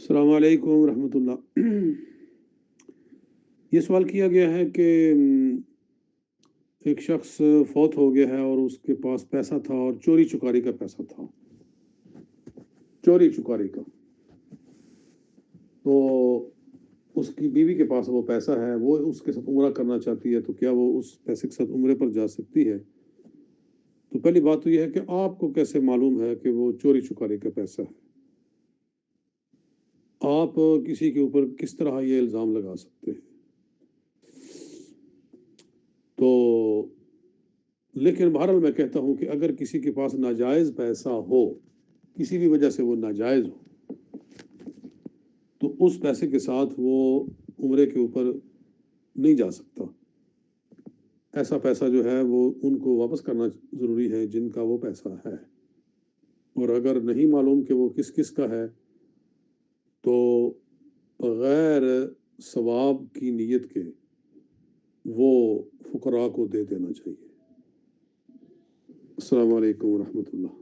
السلام علیکم ورحمۃ اللہ۔ یہ سوال کیا گیا ہے کہ ایک شخص فوت ہو گیا ہے اور اس کے پاس پیسہ تھا اور چوری چکاری کا پیسہ تھا، چوری چکاری کا۔ تو اس کی بیوی کے پاس وہ پیسہ ہے، وہ اس کے ساتھ عمرہ کرنا چاہتی ہے، تو کیا وہ اس پیسے کے ساتھ عمرے پر جا سکتی ہے؟ تو پہلی بات تو یہ ہے کہ آپ کو کیسے معلوم ہے کہ وہ چوری چکاری کا پیسہ ہے؟ آپ کسی کے اوپر کس طرح یہ الزام لگا سکتے ہیں؟ تو لیکن بہرحال میں کہتا ہوں کہ اگر کسی کے پاس ناجائز پیسہ ہو، کسی بھی وجہ سے وہ ناجائز ہو، تو اس پیسے کے ساتھ وہ عمرے کے اوپر نہیں جا سکتا۔ ایسا پیسہ جو ہے وہ ان کو واپس کرنا ضروری ہے جن کا وہ پیسہ ہے، اور اگر نہیں معلوم کہ وہ کس کس کا ہے تو بغیر ثواب کی نیت کے وہ فقراء کو دے دینا چاہیے۔ السلام علیکم ورحمۃ اللہ۔